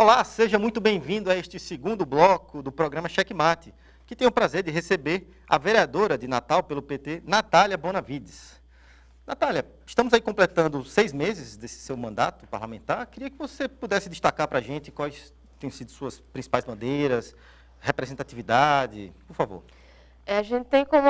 Olá, seja muito bem-vindo a este segundo bloco do programa Checkmate, que tem o prazer de receber a vereadora de Natal pelo PT, Natália Bonavides. Natália, estamos aí completando 6 meses desse seu mandato parlamentar. Queria que você pudesse destacar para a gente quais têm sido suas principais bandeiras, representatividade, por favor. A gente tem como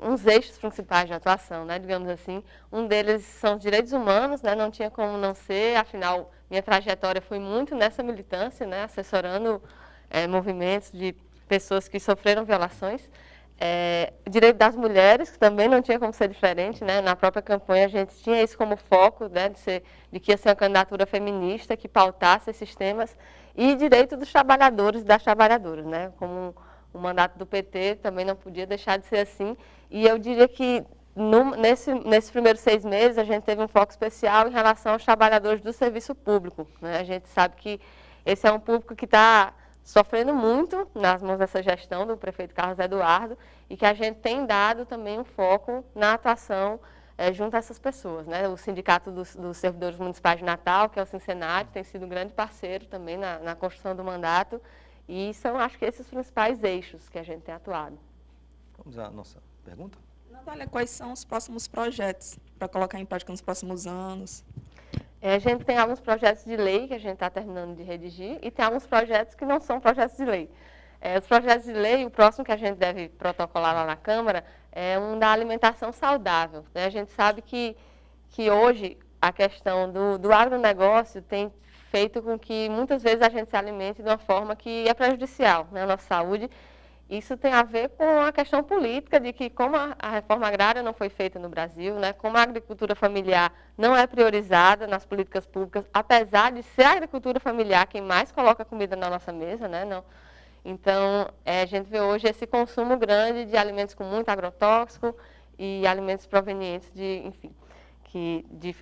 uns eixos principais de atuação, né, digamos assim. Um deles são os direitos humanos, né, não tinha como não ser, afinal, minha trajetória foi muito nessa militância, né, assessorando movimentos de pessoas que sofreram violações. Direito das mulheres, que também não tinha como ser diferente, né, na própria campanha a gente tinha isso como foco, né, de que ia ser uma candidatura feminista que pautasse esses temas, e direito dos trabalhadores e das trabalhadoras, né, como o mandato do PT também não podia deixar de ser assim. E eu diria que nesses primeiros 6 meses a gente teve um foco especial em relação aos trabalhadores do serviço público, né? A gente sabe que esse é um público que está sofrendo muito nas mãos dessa gestão do prefeito Carlos Eduardo e que a gente tem dado também um foco na atuação junto a essas pessoas, né? O Sindicato dos Servidores Municipais de Natal, que é o Sincenat, tem sido um grande parceiro também na construção do mandato. E são, acho que, esses principais eixos que a gente tem atuado. Vamos à nossa pergunta? Natália, quais são os próximos projetos para colocar em prática nos próximos anos? A gente tem alguns projetos de lei que a gente está terminando de redigir e tem alguns projetos que não são projetos de lei. Os projetos de lei, o próximo que a gente deve protocolar lá na Câmara é um da alimentação saudável, né? A gente sabe que hoje a questão do agronegócio tem feito com que muitas vezes a gente se alimente de uma forma que é prejudicial, né, à nossa saúde. Isso tem a ver com a questão política de que como a reforma agrária não foi feita no Brasil, né, como a agricultura familiar não é priorizada nas políticas públicas, apesar de ser a agricultura familiar quem mais coloca comida na nossa mesa, né, não. Então, a gente vê hoje esse consumo grande de alimentos com muito agrotóxico e alimentos provenientes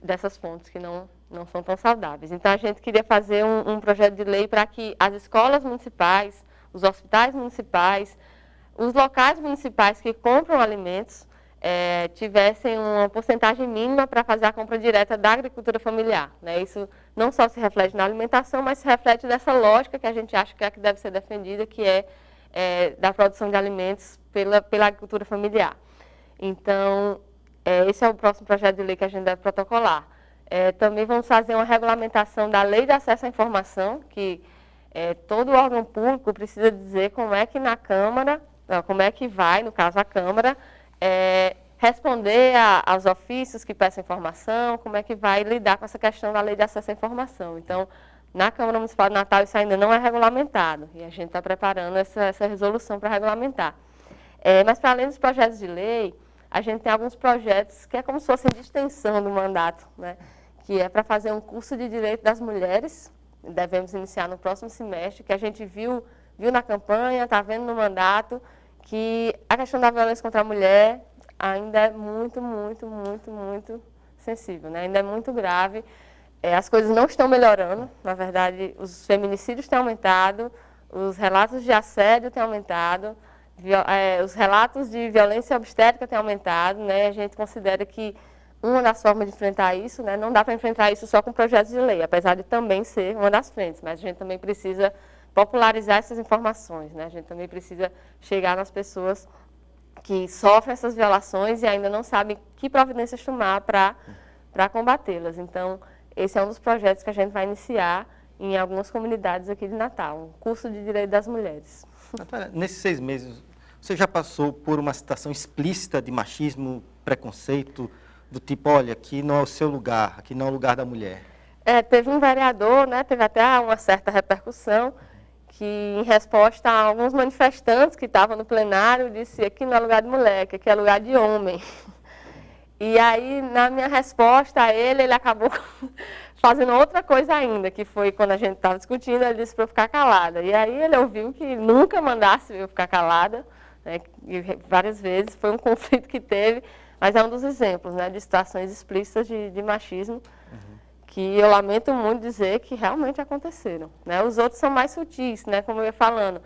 dessas fontes que não são tão saudáveis. Então, a gente queria fazer um projeto de lei para que as escolas municipais, os hospitais municipais, os locais municipais que compram alimentos tivessem uma porcentagem mínima para fazer a compra direta da agricultura familiar, né? Isso não só se reflete na alimentação, mas se reflete nessa lógica que a gente acha que é a que deve ser defendida, que é da produção de alimentos pela agricultura familiar. Então, esse é o próximo projeto de lei que a gente deve protocolar. Também vamos fazer uma regulamentação da lei de acesso à informação, que todo órgão público precisa dizer como é que na Câmara, como é que vai, no caso a Câmara, responder aos ofícios que peçam informação, como é que vai lidar com essa questão da lei de acesso à informação. Então, na Câmara Municipal de Natal isso ainda não é regulamentado, e a gente está preparando essa resolução para regulamentar. Mas, para além dos projetos de lei, a gente tem alguns projetos que é como se fossem de extensão do mandato, né? Que é para fazer um curso de Direito das Mulheres, devemos iniciar no próximo semestre, que a gente viu na campanha, está vendo no mandato, que a questão da violência contra a mulher ainda é muito, muito, muito, muito sensível, né? Ainda é muito grave. As coisas não estão melhorando, na verdade, os feminicídios têm aumentado, os relatos de assédio têm aumentado, os relatos de violência obstétrica têm aumentado, né? A gente considera que uma das formas de enfrentar isso, né, não dá para enfrentar isso só com projetos de lei, apesar de também ser uma das frentes, mas a gente também precisa popularizar essas informações, né? A gente também precisa chegar nas pessoas que sofrem essas violações e ainda não sabem que providências tomar para combatê-las. Então, esse é um dos projetos que a gente vai iniciar em algumas comunidades aqui de Natal, um curso de Direito das Mulheres. Natália, nesses 6 meses, você já passou por uma situação explícita de machismo, preconceito, do tipo, olha, aqui não é o seu lugar, aqui não é o lugar da mulher? Teve um vereador, né, teve até uma certa repercussão, que em resposta a alguns manifestantes que estavam no plenário, disse, aqui não é lugar de mulher, aqui é lugar de homem. E aí, na minha resposta a ele acabou fazendo outra coisa ainda, que foi quando a gente estava discutindo, ele disse para eu ficar calada. E aí ele ouviu que nunca mandasse eu ficar calada, né, e várias vezes, foi um conflito que teve, mas é um dos exemplos, né, de situações explícitas de machismo, que eu lamento muito dizer que realmente aconteceram, né? Os outros são mais sutis, né, como eu ia falando.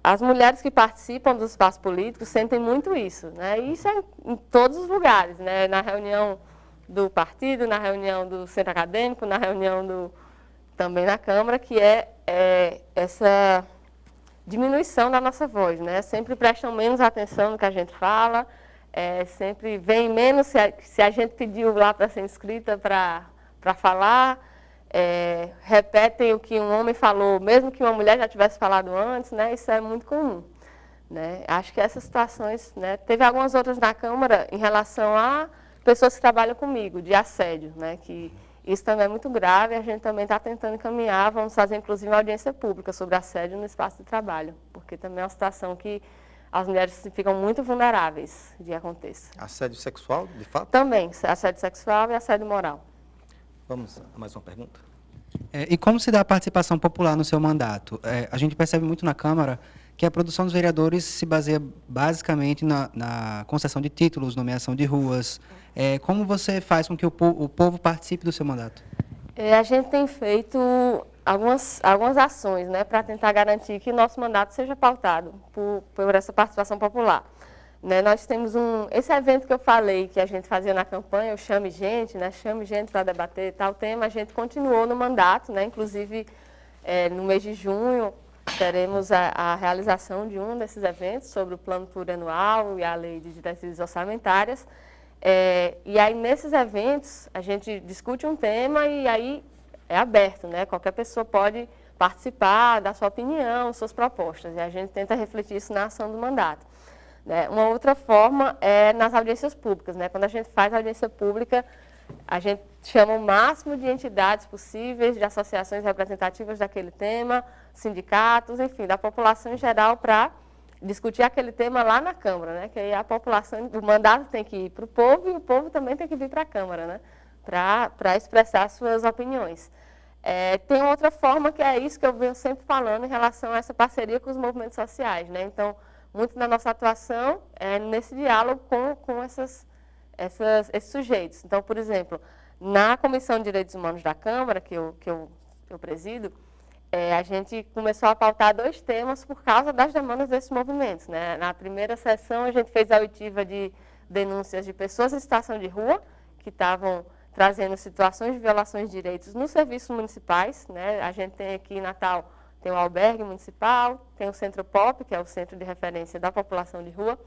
As mulheres que participam dos espaços políticos sentem muito isso, né? E isso é em todos os lugares, né? Na reunião do partido, na reunião do centro acadêmico, na reunião também na Câmara, que é essa diminuição da nossa voz, né? Sempre prestam menos atenção no que a gente fala, sempre vem menos se a gente pediu lá para ser inscrita para falar, repetem o que um homem falou, mesmo que uma mulher já tivesse falado antes, né? Isso é muito comum, né? Acho que essas situações, né? Teve algumas outras na Câmara em relação a pessoas que trabalham comigo, de assédio, né? Que isso também é muito grave, a gente também está tentando encaminhar, vamos fazer inclusive uma audiência pública sobre assédio no espaço de trabalho, porque também é uma situação que as mulheres ficam muito vulneráveis de aconteça. Assédio sexual, de fato? Também, assédio sexual e assédio moral. Vamos a mais uma pergunta? E como se dá a participação popular no seu mandato? A gente percebe muito na Câmara que a produção dos vereadores se baseia basicamente na concessão de títulos, nomeação de ruas. Como você faz com que o povo participe do seu mandato? A gente tem feito algumas ações, né, para tentar garantir que nosso mandato seja pautado por essa participação popular. Né, nós temos esse evento que eu falei, que a gente fazia na campanha, o Chame Gente, né, chame gente para debater tal tema, a gente continuou no mandato, né, inclusive no mês de junho teremos a realização de um desses eventos sobre o plano plurianual e a lei de diretrizes orçamentárias. E aí, nesses eventos, a gente discute um tema e aí é aberto, né? Qualquer pessoa pode participar, dar sua opinião, suas propostas. E a gente tenta refletir isso na ação do mandato. Né? Uma outra forma é nas audiências públicas, né? Quando a gente faz audiência pública, a gente chama o máximo de entidades possíveis, de associações representativas daquele tema, sindicatos, enfim, da população em geral, para discutir aquele tema lá na Câmara, né? Que aí a população, o mandato tem que ir para o povo e o povo também tem que vir para a Câmara, né? Para expressar suas opiniões. Tem outra forma que é isso que eu venho sempre falando em relação a essa parceria com os movimentos sociais, né? Então, muito da nossa atuação é nesse diálogo com esses sujeitos. Então, por exemplo, na Comissão de Direitos Humanos da Câmara, que eu presido, a gente começou a pautar 2 temas por causa das demandas desses movimentos. Né? Na primeira sessão, a gente fez a oitiva de denúncias de pessoas em situação de rua, que estavam trazendo situações de violações de direitos nos serviços municipais. Né? A gente tem aqui em Natal, tem o albergue municipal, tem o Centro Pop, que é o centro de referência da população de rua.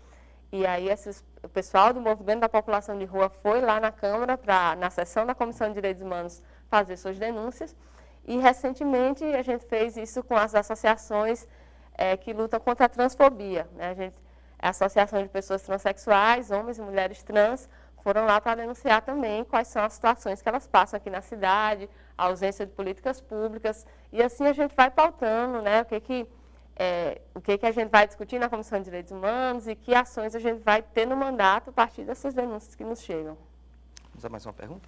E aí o pessoal do movimento da população de rua foi lá na Câmara, na sessão da Comissão de Direitos Humanos, fazer suas denúncias. E, recentemente, a gente fez isso com as associações que lutam contra a transfobia. Né? A Associação de Pessoas Transsexuais, homens e mulheres trans, foram lá para denunciar também quais são as situações que elas passam aqui na cidade, a ausência de políticas públicas. E assim a gente vai pautando, né, o que a gente vai discutir na Comissão de Direitos Humanos e que ações a gente vai ter no mandato a partir dessas denúncias que nos chegam. Vamos a mais uma pergunta?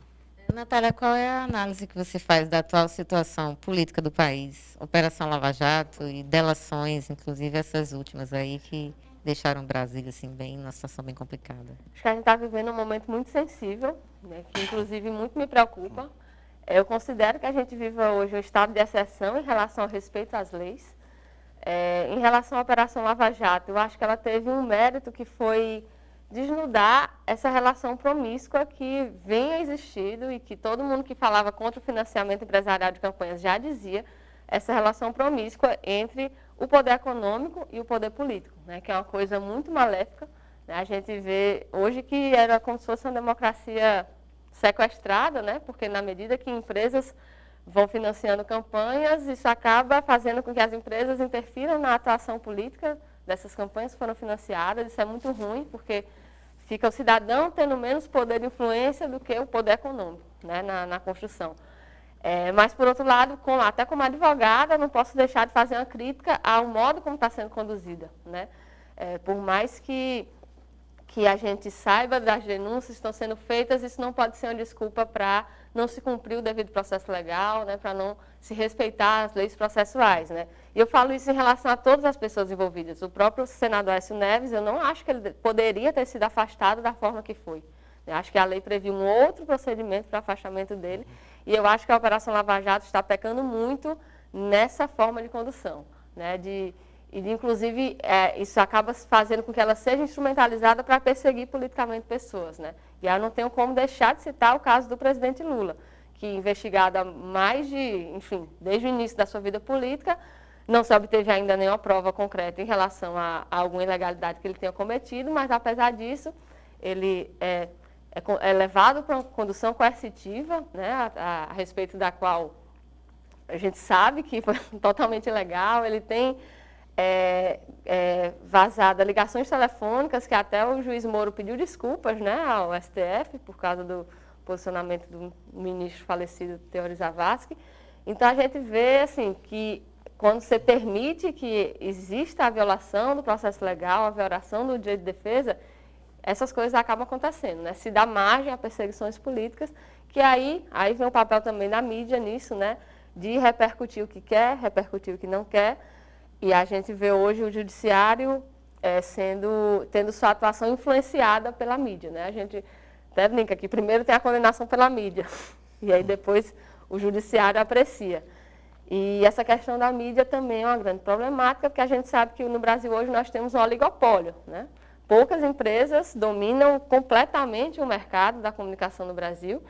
Natália, qual é a análise que você faz da atual situação política do país? Operação Lava Jato e delações, inclusive essas últimas aí, que deixaram o Brasil assim, numa situação bem complicada. Acho que a gente está vivendo um momento muito sensível, né, que inclusive muito me preocupa. Eu considero que a gente vive hoje um estado de exceção em relação ao respeito às leis. Em relação à Operação Lava Jato, eu acho que ela teve um mérito que foi desnudar essa relação promíscua que vem existindo e que todo mundo que falava contra o financiamento empresarial de campanhas já dizia, essa relação promíscua entre o poder econômico e o poder político, né, que é uma coisa muito maléfica. Né? A gente vê hoje que era como se fosse uma democracia sequestrada, né, porque na medida que empresas vão financiando campanhas, isso acaba fazendo com que as empresas interfiram na atuação política dessas campanhas que foram financiadas. Isso é muito ruim, porque fica o cidadão tendo menos poder de influência do que o poder econômico, né, na construção. Mas, por outro lado, até como advogada, não posso deixar de fazer uma crítica ao modo como está sendo conduzida. Né? Por mais que a gente saiba das denúncias que estão sendo feitas, isso não pode ser uma desculpa para não se cumprir o devido processo legal, né, para não se respeitar as leis processuais. Né? E eu falo isso em relação a todas as pessoas envolvidas. O próprio senador Aécio Neves, eu não acho que ele poderia ter sido afastado da forma que foi. Eu acho que a lei previu um outro procedimento para afastamento dele, e eu acho que a Operação Lava Jato está pecando muito nessa forma de condução, né, inclusive, isso acaba fazendo com que ela seja instrumentalizada para perseguir politicamente pessoas. Né? E eu não tenho como deixar de citar o caso do presidente Lula, que investigado há mais de, enfim, desde o início da sua vida política, não se obteve ainda nenhuma prova concreta em relação a alguma ilegalidade que ele tenha cometido, mas apesar disso, ele é levado para uma condução coercitiva, né, a respeito da qual a gente sabe que foi totalmente ilegal. Ele tem vazado ligações telefônicas que até o juiz Moro pediu desculpas, né, ao STF por causa do posicionamento do ministro falecido Teori Zavascki. Então a gente vê assim que quando você permite que exista a violação do processo legal, a violação do direito de defesa, essas coisas acabam acontecendo, né? Se dá margem a perseguições políticas, que aí vem o papel também da mídia nisso, né? De repercutir o que quer, repercutir o que não quer. E a gente vê hoje o judiciário tendo sua atuação influenciada pela mídia, né? A gente até brinca que primeiro tem a condenação pela mídia, e aí depois o judiciário aprecia. E essa questão da mídia também é uma grande problemática, porque a gente sabe que no Brasil hoje nós temos um oligopólio, né? Poucas empresas dominam completamente o mercado da comunicação no Brasil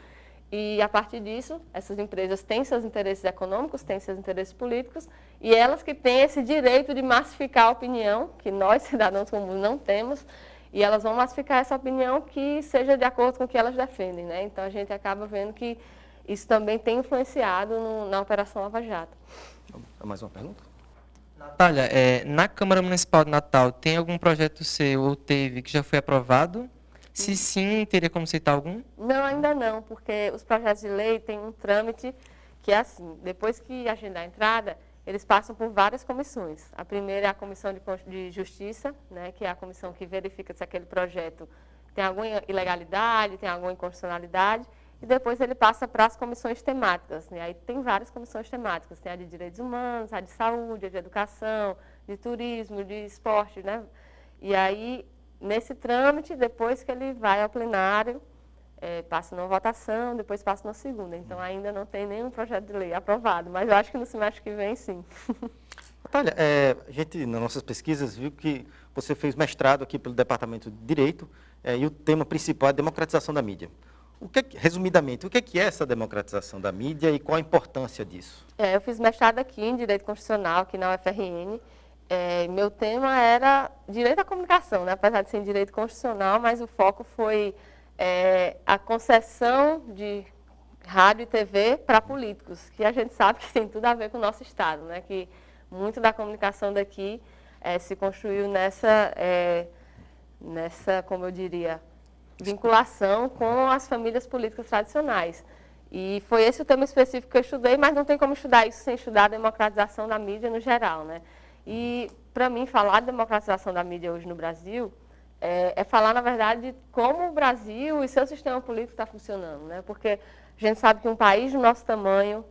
e, a partir disso, essas empresas têm seus interesses econômicos, têm seus interesses políticos e elas que têm esse direito de massificar a opinião, que nós, cidadãos comuns, não temos, e elas vão massificar essa opinião que seja de acordo com o que elas defendem, né? Então, a gente acaba vendo que isso também tem influenciado na Operação Lava Jato. Mais uma pergunta? Natália, na Câmara Municipal de Natal, tem algum projeto seu ou teve que já foi aprovado? Se sim, teria como citar algum? Não, ainda não, porque os projetos de lei têm um trâmite que é assim, depois que agendar a entrada, eles passam por várias comissões. A primeira é a Comissão de Justiça, né, que é a comissão que verifica se aquele projeto tem alguma ilegalidade, tem alguma inconstitucionalidade, e depois ele passa para as comissões temáticas, né? Aí tem várias comissões temáticas, tem a de Direitos Humanos, a de Saúde, a de Educação, de Turismo, de Esporte, né? E aí, nesse trâmite, depois que ele vai ao plenário, passa numa votação, depois passa na segunda. Então, ainda não tem nenhum projeto de lei aprovado, mas eu acho que no semestre que vem, sim. Natália, a gente, nas nossas pesquisas, viu que você fez mestrado aqui pelo Departamento de Direito, e o tema principal é a democratização da mídia. Resumidamente, o que é essa democratização da mídia e qual a importância disso? Eu fiz mestrado aqui em Direito Constitucional, aqui na UFRN. Meu tema era Direito à Comunicação, né? Apesar de ser em Direito Constitucional, mas o foco foi a concessão de rádio e TV para políticos, que a gente sabe que tem tudo a ver com o nosso Estado, né? Que muito da comunicação daqui se construiu nessa, como eu diria, vinculação com as famílias políticas tradicionais. E foi esse o tema específico que eu estudei, mas não tem como estudar isso sem estudar a democratização da mídia no geral, né? E, para mim, falar de democratização da mídia hoje no Brasil é falar, na verdade, de como o Brasil e seu sistema político está funcionando, né? Porque a gente sabe que um país do nosso tamanho,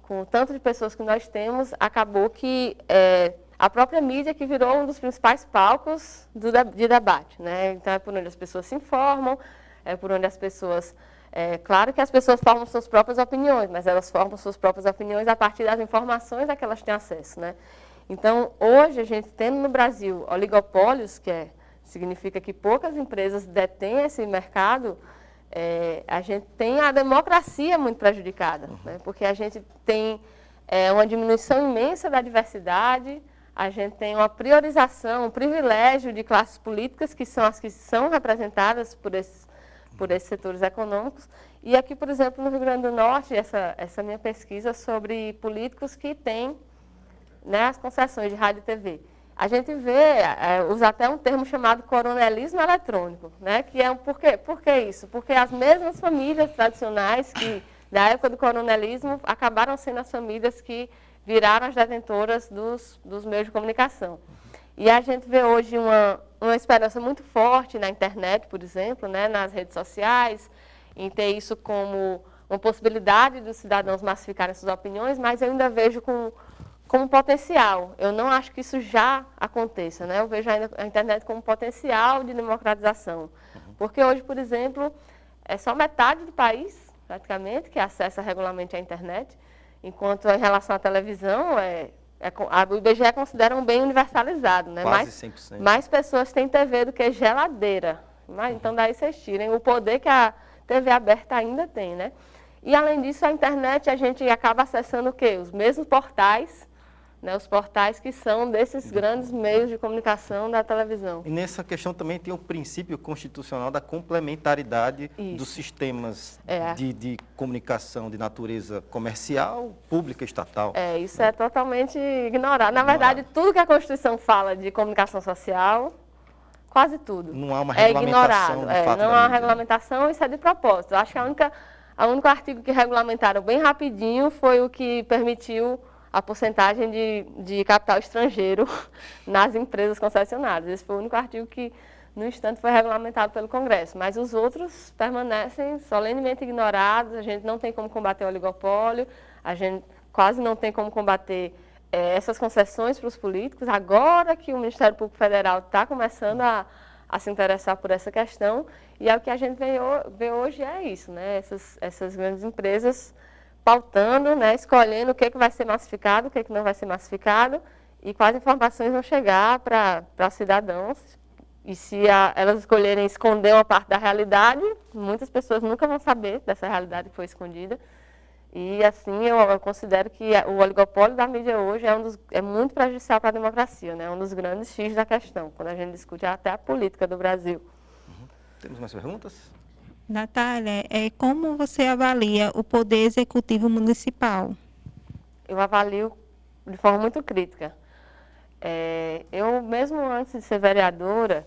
com o tanto de pessoas que nós temos, acabou que a própria mídia que virou um dos principais palcos de debate, né? Então, é por onde as pessoas se informam, é por onde as pessoas... claro que as pessoas formam suas próprias opiniões, mas elas formam suas próprias opiniões a partir das informações a que elas têm acesso, né? Então, hoje, a gente tendo no Brasil oligopólios, significa que poucas empresas detêm esse mercado, a gente tem a democracia muito prejudicada, né? Porque a gente tem uma diminuição imensa da diversidade, a gente tem uma priorização, um privilégio de classes políticas, que são as que são representadas por esses setores econômicos. E aqui, por exemplo, no Rio Grande do Norte, essa minha pesquisa sobre políticos que têm, né, as concessões de rádio e TV. A gente vê, usa até um termo chamado coronelismo eletrônico, né, que é por que isso? Porque as mesmas famílias tradicionais que, da época do coronelismo, acabaram sendo as famílias que viraram as detentoras dos meios de comunicação. E a gente vê hoje uma esperança muito forte na internet, por exemplo, né, nas redes sociais, em ter isso como uma possibilidade dos cidadãos massificarem suas opiniões, mas eu ainda vejo como potencial. Eu não acho que isso já aconteça, né? Eu vejo ainda a internet como potencial de democratização. Porque hoje, por exemplo, é só metade do país, praticamente, que acessa regularmente a internet, enquanto em relação à televisão, o IBGE considera um bem universalizado, né? Quase 100%. Mais pessoas têm TV do que geladeira. Então, daí vocês tirem o poder que a TV aberta ainda tem, né? E, além disso, a internet, a gente acaba acessando o quê? Os mesmos portais, né, os portais que são desses grandes meios de comunicação da televisão. E nessa questão também tem o princípio constitucional da complementaridade Isso. dos sistemas É. de comunicação de natureza comercial, pública e estatal. Isso é totalmente ignorado. Na verdade, tudo que a Constituição fala de comunicação social, quase tudo, Não há uma é regulamentação ignorado. de fato Não da há uma mídia, né? regulamentação, isso é de propósito. Eu acho que o único artigo que regulamentaram bem rapidinho foi o que permitiu a porcentagem de capital estrangeiro nas empresas concessionárias. Esse foi o único artigo que, no instante, foi regulamentado pelo Congresso. Mas os outros permanecem solenemente ignorados, a gente não tem como combater o oligopólio, a gente quase não tem como combater essas concessões para os políticos. Agora que o Ministério Público Federal está começando a se interessar por essa questão, e é o que a gente vê hoje é isso, né? Essas grandes empresas pautando, né, escolhendo o que vai ser massificado, o que não vai ser massificado, e quais informações vão chegar para cidadãos. E se elas escolherem esconder uma parte da realidade, muitas pessoas nunca vão saber dessa realidade que foi escondida. E, assim, eu considero que o oligopólio da mídia hoje é muito prejudicial para a democracia, né? É um dos grandes X da questão, quando a gente discute até a política do Brasil. Temos mais perguntas? Natália, como você avalia o Poder Executivo Municipal? Eu avalio de forma muito crítica. Eu, mesmo antes de ser vereadora,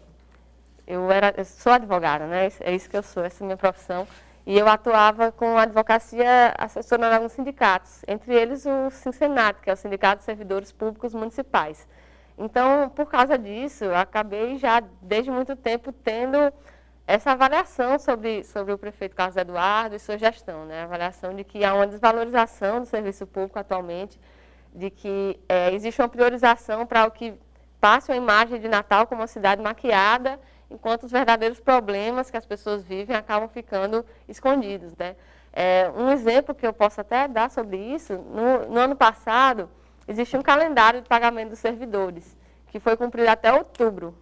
eu sou advogada, né? É isso que eu sou, essa é a minha profissão. E eu atuava com advocacia assessorando alguns sindicatos, entre eles o Sinsenato, que é o Sindicato de Servidores Públicos Municipais. Então, por causa disso, eu acabei já, desde muito tempo, tendo essa avaliação sobre o prefeito Carlos Eduardo e sua gestão, né? A avaliação de que há uma desvalorização do serviço público atualmente, de que existe uma priorização para o que passe uma imagem de Natal como uma cidade maquiada, enquanto os verdadeiros problemas que as pessoas vivem acabam ficando escondidos, né? Um exemplo que eu posso até dar sobre isso, no ano passado, existia um calendário de pagamento dos servidores, que foi cumprido até outubro.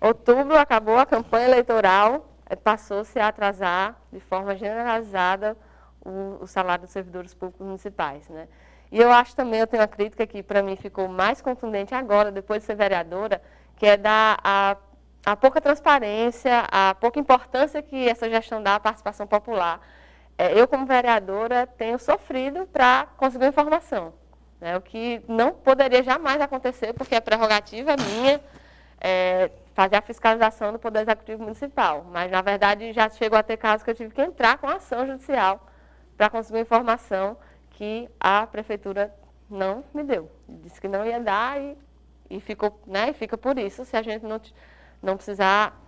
Outubro acabou a campanha eleitoral, passou-se a atrasar de forma generalizada o salário dos servidores públicos municipais, né? E eu acho também, eu tenho uma crítica que para mim ficou mais contundente agora, depois de ser vereadora, que é a pouca transparência, a pouca importância que essa gestão dá à participação popular. Eu, como vereadora, tenho sofrido para conseguir informação, né? O que não poderia jamais acontecer, porque a prerrogativa é minha, fazer a fiscalização do Poder Executivo Municipal. Mas, na verdade, já chegou a ter casos que eu tive que entrar com ação judicial para conseguir informação que a Prefeitura não me deu. Disse que não ia dar e ficou, né, e fica por isso, se a gente não precisar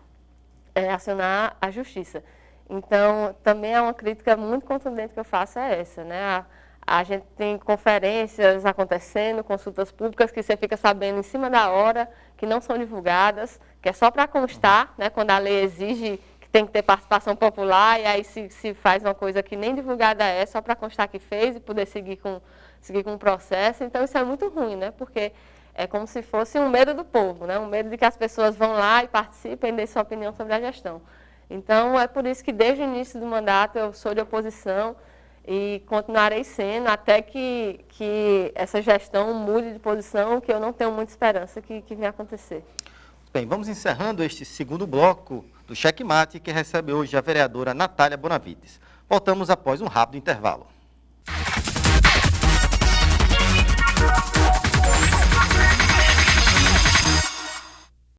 acionar a Justiça. Então, também é uma crítica muito contundente que eu faço essa, né? A gente tem conferências acontecendo, consultas públicas que você fica sabendo em cima da hora, que não são divulgadas, que é só para constar, né, quando a lei exige que tem que ter participação popular, e aí se faz uma coisa que nem divulgada só para constar que fez e poder seguir com o processo. Então, isso é muito ruim, né? Porque é como se fosse um medo do povo, né? Um medo de que as pessoas vão lá e participem e dêem sua opinião sobre a gestão. Então, é por isso que desde o início do mandato eu sou de oposição e continuarei sendo até que essa gestão mude de posição, que eu não tenho muita esperança que venha acontecer. Bem, vamos encerrando este segundo bloco do Cheque Mate, que recebe hoje a vereadora Natália Bonavides. Voltamos após um rápido intervalo.